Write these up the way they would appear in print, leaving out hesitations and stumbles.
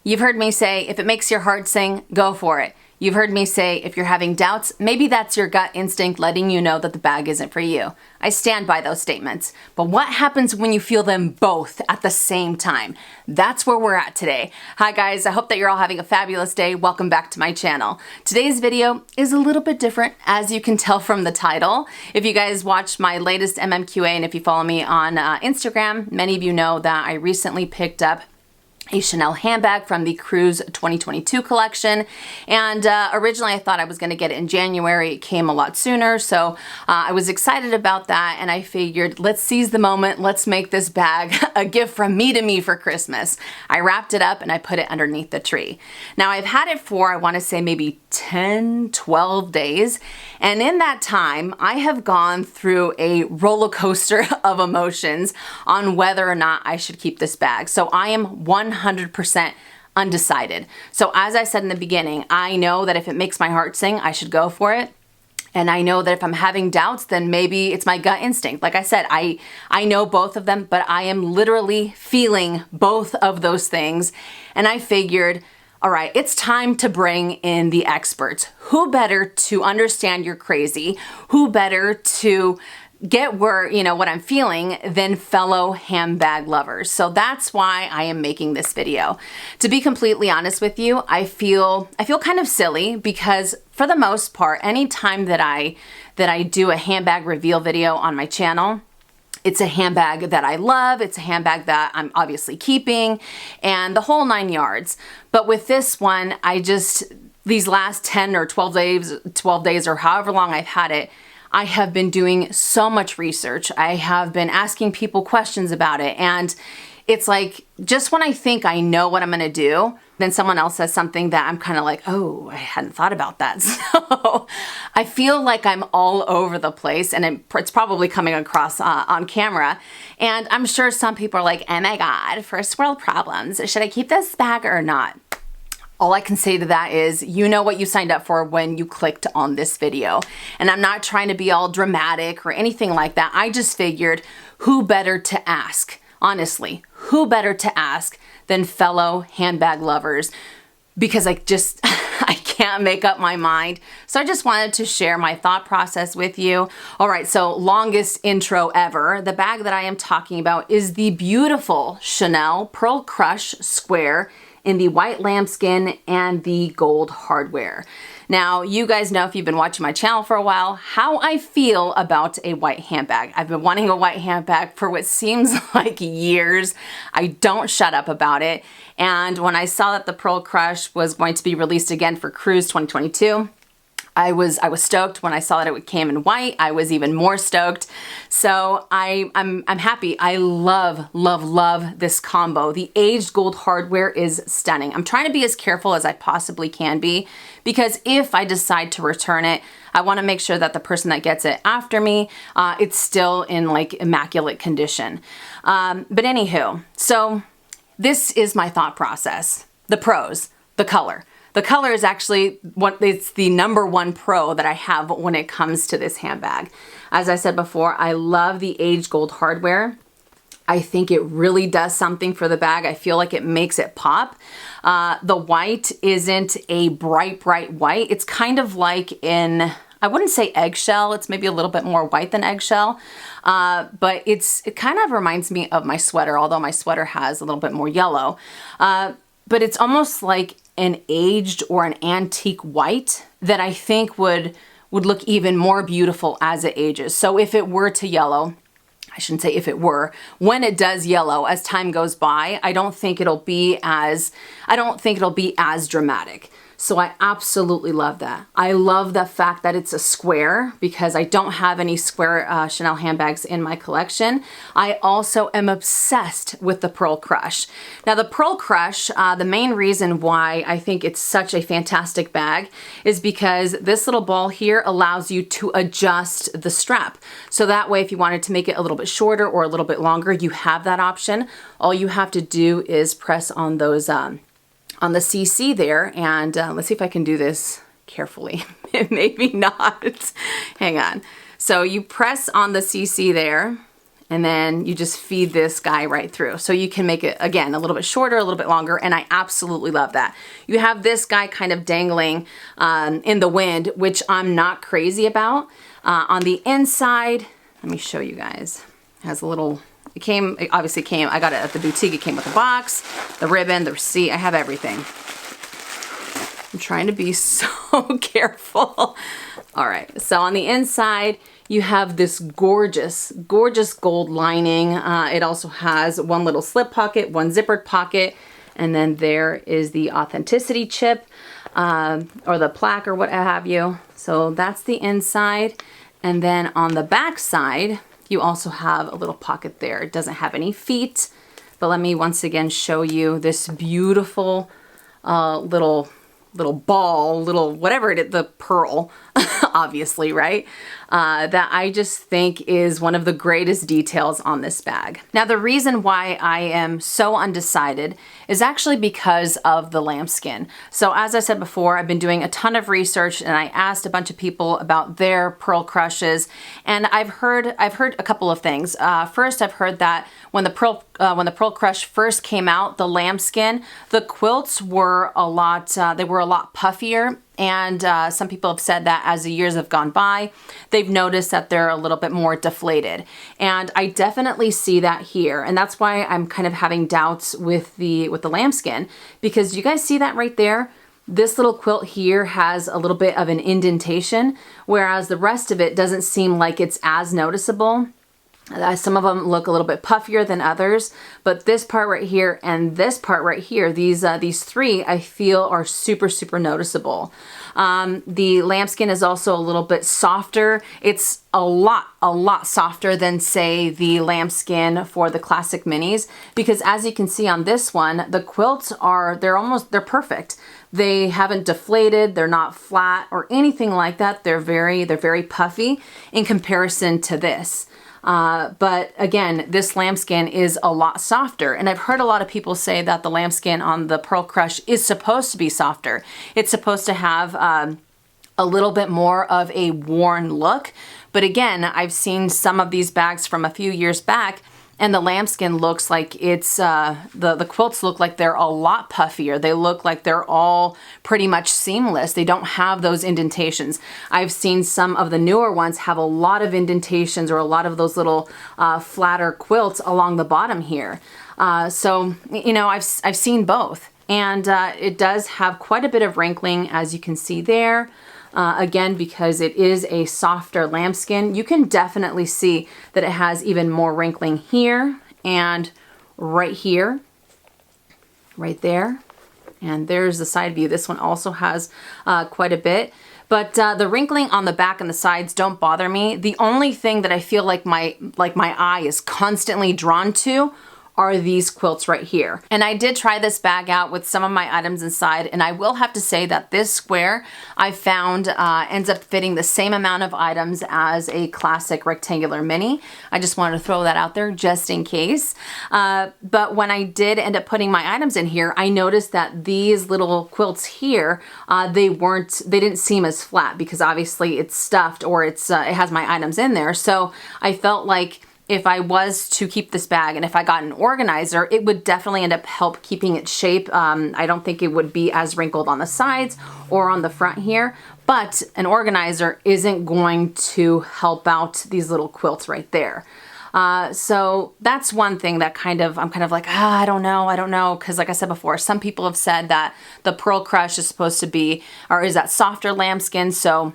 You've heard me say, if it makes your heart sing, go for it. You've heard me say, if you're having doubts, maybe that's your gut instinct letting you know that the bag isn't for you. I stand by those statements. But what happens when you feel them both at the same time? That's where we're at today. Hi guys, I hope that you're all having a fabulous day. Welcome back to my channel. Today's video is a little bit different, as you can tell from the title. If you guys watched my latest MMQA and if you follow me on Instagram, many of you know that I recently picked up a Chanel handbag from the CRUISE'22 collection, and originally I thought I was going to get it in January. It came a lot sooner, so I was excited about that, and I figured, let's seize the moment, let's make this bag a gift from me to me for Christmas. I wrapped it up and I put it underneath the tree. Now I've had it for, I want to say maybe 10, 12 days, and in that time I have gone through a roller coaster of emotions on whether or not I should keep this bag. So I am 100% undecided. So as I said in the beginning, I know that if it makes my heart sing, I should go for it. And I know that if I'm having doubts, then maybe it's my gut instinct. Like I said, I know both of them, but I am literally feeling both of those things. And I figured, all right, it's time to bring in the experts. Who better to understand you're crazy? Who better to get where, you know, what I'm feeling than fellow handbag lovers. So that's why I am making this video. To be completely honest with you, I feel kind of silly because for the most part, anytime that I do a handbag reveal video on my channel, it's a handbag that I love, it's a handbag that I'm obviously keeping, and the whole 9 yards. But with this one, these last 10 or 12 days or however long I've had it, I have been doing so much research. I have been asking people questions about it, and it's like, just when I think I know what I'm gonna do, then someone else says something that I'm kind of like, oh, I hadn't thought about that. So I feel like I'm all over the place, and it's probably coming across on camera. And I'm sure some people are like, oh my God, first world problems. Should I keep this bag or not? All I can say to that is, you know what you signed up for when you clicked on this video. And I'm not trying to be all dramatic or anything like that. I just figured, who better to ask? Honestly, who better to ask than fellow handbag lovers? Because I can't make up my mind. So I just wanted to share my thought process with you. All right, so longest intro ever. The bag that I am talking about is the beautiful Chanel Pearl Crush Square in the white lambskin and the gold hardware. Now, you guys know, if you've been watching my channel for a while, how I feel about a white handbag. I've been wanting a white handbag for what seems like years. I don't shut up about it. And when I saw that the Pearl Crush was going to be released again for CRUISE'22, I was stoked. When I saw that it came in white, I was even more stoked. So I'm happy. I love this combo. The aged gold hardware is stunning. I'm trying to be as careful as I possibly can be, because if I decide to return it, I want to make sure that the person that gets it after me, it's still in like immaculate condition. But anywho, so this is my thought process. The pros, the color. The color is actually it's the #1 pro that I have when it comes to this handbag. As I said before, I love the aged gold hardware. I think it really does something for the bag. I feel like it makes it pop. The white isn't a bright white. It's kind of like I wouldn't say eggshell. It's maybe a little bit more white than eggshell. But it kind of reminds me of my sweater, although my sweater has a little bit more yellow. But it's almost like an aged or an antique white that I think would look even more beautiful as it ages. So if it were to yellow, I shouldn't say if it were, when it does yellow as time goes by, I don't think it'll be as dramatic. So I absolutely love that. I love the fact that it's a square, because I don't have any square Chanel handbags in my collection. I also am obsessed with the Pearl Crush. Now the Pearl Crush, the main reason why I think it's such a fantastic bag is because this little ball here allows you to adjust the strap. So that way, if you wanted to make it a little bit shorter or a little bit longer, you have that option. All you have to do is press on those on the CC there, and let's see if I can do this carefully. Maybe not. Hang on. So you press on the CC there, and then you just feed this guy right through. So you can make it, again, a little bit shorter, a little bit longer, and I absolutely love that. You have this guy kind of dangling in the wind, which I'm not crazy about. On the inside, let me show you guys. It has a little, it obviously came, I got it at the boutique. It came with a box, the ribbon, the receipt. I have everything. I'm trying to be so careful. All right, so on the inside, you have this gorgeous, gorgeous gold lining. It also has one little slip pocket, one zippered pocket, and then there is the authenticity chip or the plaque or what have you. So that's the inside. And then on the back side, you also have a little pocket there. It doesn't have any feet, but let me once again show you this beautiful little ball, little whatever it is, the pearl, obviously, right? That I just think is one of the greatest details on this bag. Now, the reason why I am so undecided is actually because of the lambskin. So as I said before, I've been doing a ton of research and I asked a bunch of people about their pearl crushes, and I've heard a couple of things. First, I've heard that when the pearl crush first came out, the lambskin, the quilts were a lot puffier. And some people have said that as the years have gone by, they've noticed that they're a little bit more deflated. And I definitely see that here. And that's why I'm kind of having doubts with the lambskin, because you guys see that right there? This little quilt here has a little bit of an indentation, whereas the rest of it doesn't seem like it's as noticeable. Some of them look a little bit puffier than others, but this part right here and this part right here, these three I feel are super, super noticeable. The lambskin is also a little bit softer. It's a lot softer than, say, the lambskin for the classic minis, because as you can see on this one, the quilts they're perfect. They haven't deflated, they're not flat or anything like that. They're very puffy in comparison to this. But again, this lambskin is a lot softer, and I've heard a lot of people say that the lambskin on the Pearl Crush is supposed to be softer. It's supposed to have a little bit more of a worn look, but again, I've seen some of these bags from a few years back, and the lambskin looks like it's, the quilts look like they're a lot puffier. They look like they're all pretty much seamless. They don't have those indentations. I've seen some of the newer ones have a lot of indentations or a lot of those little flatter quilts along the bottom here. So, you know, I've seen both. And it does have quite a bit of wrinkling, as you can see there. Again, because it is a softer lambskin, you can definitely see that it has even more wrinkling here and right here, right there. And there's the side view. This one also has quite a bit. But the wrinkling on the back and the sides don't bother me. The only thing that I feel like my eye is constantly drawn to are these quilts right here. And I did try this bag out with some of my items inside, and I will have to say that this square I found ends up fitting the same amount of items as a classic rectangular mini. I just wanted to throw that out there just in case. But when I did end up putting my items in here, I noticed that these little quilts here, they didn't seem as flat, because obviously it's stuffed, or it has my items in there. So I felt like if I was to keep this bag and if I got an organizer, it would definitely end up help keeping its shape. I don't think it would be as wrinkled on the sides or on the front here, but an organizer isn't going to help out these little quilts right there. So that's one thing that I'm kind of like, I don't know. Cause like I said before, some people have said that the Pearl Crush is supposed to be, or is that softer lambskin. So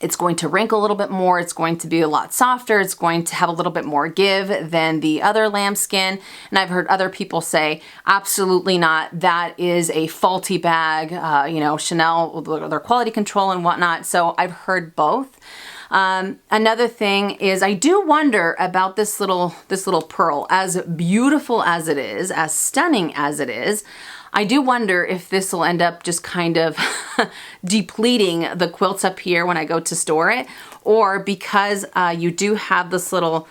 it's going to wrinkle a little bit more. It's going to be a lot softer. It's going to have a little bit more give than the other lambskin. And I've heard other people say, absolutely not. That is a faulty bag. You know, Chanel, their quality control and whatnot. So I've heard both. Another thing is, I do wonder about this little pearl. As beautiful as it is, as stunning as it is, I do wonder if this will end up just kind of depleting the quilts up here when I go to store it, or because you do have this little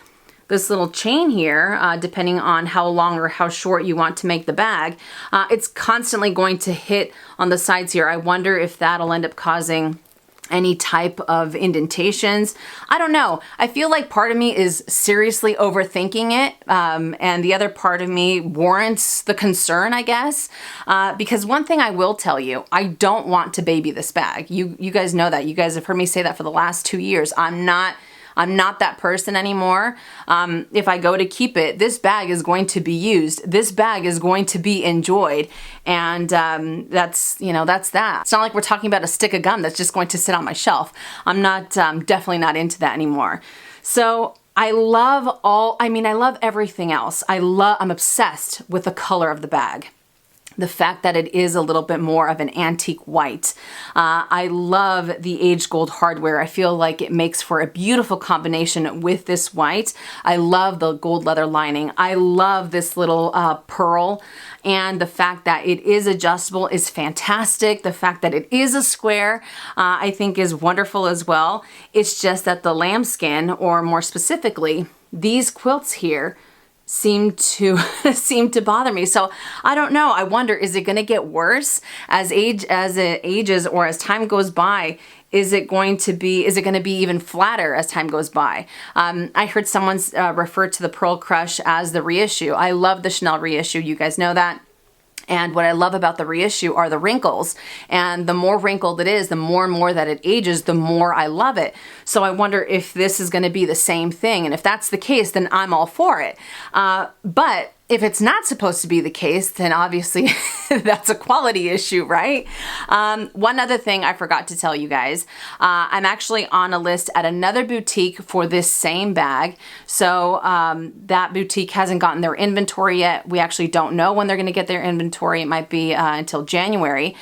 chain here, depending on how long or how short you want to make the bag, it's constantly going to hit on the sides here. I wonder if that'll end up causing any type of indentations. I don't know. I feel like part of me is seriously overthinking it, and the other part of me warrants the concern, I guess. Because one thing I will tell you, I don't want to baby this bag. You guys know that. You guys have heard me say that for the last 2 years. I'm not that person anymore. If I go to keep it, this bag is going to be used. This bag is going to be enjoyed. And that's that. It's not like we're talking about a stick of gum that's just going to sit on my shelf. I'm not, definitely not into that anymore. So I love everything else. I'm obsessed with the color of the bag. The fact that it is a little bit more of an antique white. I love the aged gold hardware. I feel like it makes for a beautiful combination with this white. I love the gold leather lining. I love this little pearl, and the fact that it is adjustable is fantastic. The fact that it is a square, I think is wonderful as well. It's just that the lambskin, or more specifically, these quilts here, seem to bother me. So I don't know. I wonder, is it going to get worse as it ages, or as time goes by? Is it going to be even flatter as time goes by? I heard someone refer to the Pearl Crush as the reissue. I love the Chanel reissue. You guys know that. And what I love about the reissue are the wrinkles. And the more wrinkled it is, the more and more that it ages, the more I love it. So I wonder if this is going to be the same thing. And if that's the case, then I'm all for it. But if it's not supposed to be the case, then obviously that's a quality issue, right? One other thing I forgot to tell you guys, I'm actually on a list at another boutique for this same bag. So that boutique hasn't gotten their inventory yet. We actually don't know when they're going to get their inventory. It might be until January.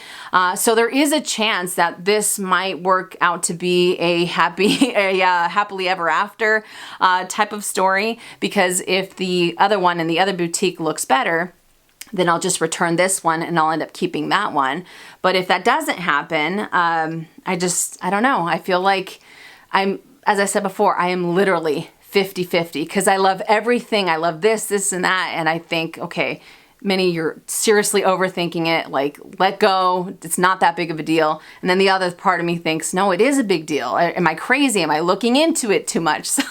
So there is a chance that this might work out to be a happily ever after type of story, because if the other one in the other boutique looks better, then I'll just return this one and I'll end up keeping that one. But if that doesn't happen, I don't know. I feel like as I said before, I am literally 50-50, because I love everything. I love this and that. And I think, okay, Minnie, you're seriously overthinking it. Like, let go. It's not that big of a deal. And then the other part of me thinks, no, it is a big deal. Am I crazy? Am I looking into it too much? So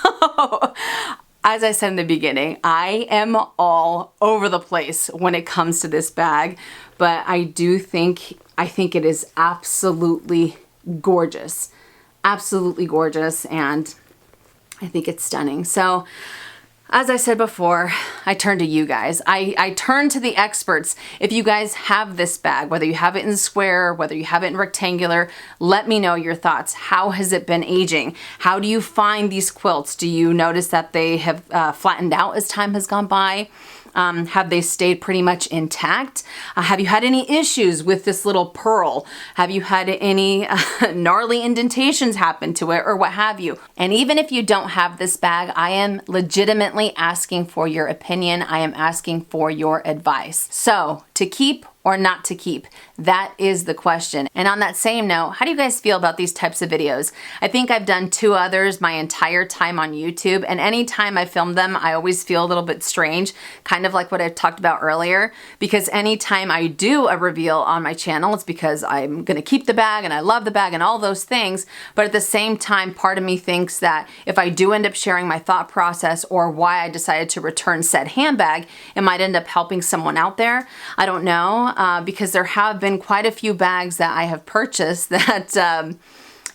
as I said in the beginning, I am all over the place when it comes to this bag, but I think it is absolutely gorgeous. Absolutely gorgeous, and I think it's stunning. So as I said before, I turn to you guys. I turn to the experts. If you guys have this bag, whether you have it in square, whether you have it in rectangular, let me know your thoughts. How has it been aging? How do you find these quilts? Do you notice that they have flattened out as time has gone by? Have they stayed pretty much intact? Have you had any issues with this little pearl? Have you had any gnarly indentations happen to it, or what have you? And even if you don't have this bag, I am legitimately asking for your opinion. I am asking for your advice. So, to keep or not to keep? That is the question. And on that same note, how do you guys feel about these types of videos? I think I've done 2 others my entire time on YouTube, and anytime I film them, I always feel a little bit strange, kind of like what I talked about earlier, because anytime I do a reveal on my channel, it's because I'm gonna keep the bag and I love the bag and all those things, but at the same time, part of me thinks that if I do end up sharing my thought process or why I decided to return said handbag, it might end up helping someone out there. I don't know, because there have been quite a few bags that I have purchased that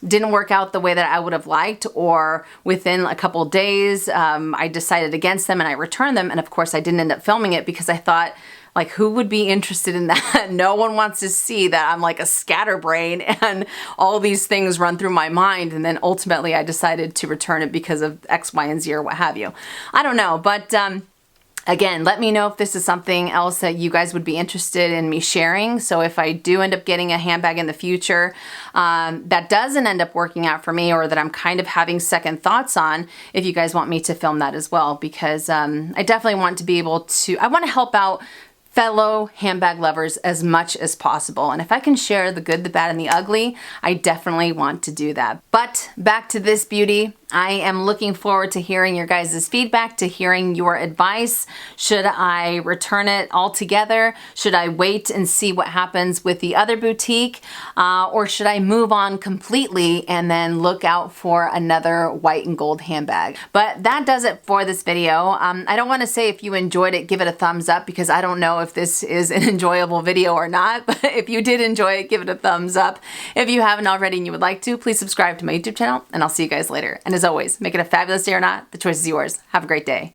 didn't work out the way that I would have liked, or within a couple days I decided against them and I returned them, and of course I didn't end up filming it because I thought, like, who would be interested in that? No one wants to see that I'm like a scatterbrain and all these things run through my mind, and then ultimately I decided to return it because of X, Y, and Z or what have you. I don't know, but again, let me know if this is something else that you guys would be interested in me sharing. So if I do end up getting a handbag in the future that doesn't end up working out for me, or that I'm kind of having second thoughts on, if you guys want me to film that as well, because I definitely want to be able to, I want to help out fellow handbag lovers as much as possible. And if I can share the good, the bad, and the ugly, I definitely want to do that. But back to this beauty. I am looking forward to hearing your guys' feedback, to hearing your advice. Should I return it altogether? Should I wait and see what happens with the other boutique? Or should I move on completely and then look out for another white and gold handbag? But that does it for this video. I don't want to say if you enjoyed it, give it a thumbs up, because I don't know if this is an enjoyable video or not. But if you did enjoy it, give it a thumbs up. If you haven't already and you would like to, please subscribe to my YouTube channel, and I'll see you guys later. And as always, make it a fabulous day or not, the choice is yours. Have a great day.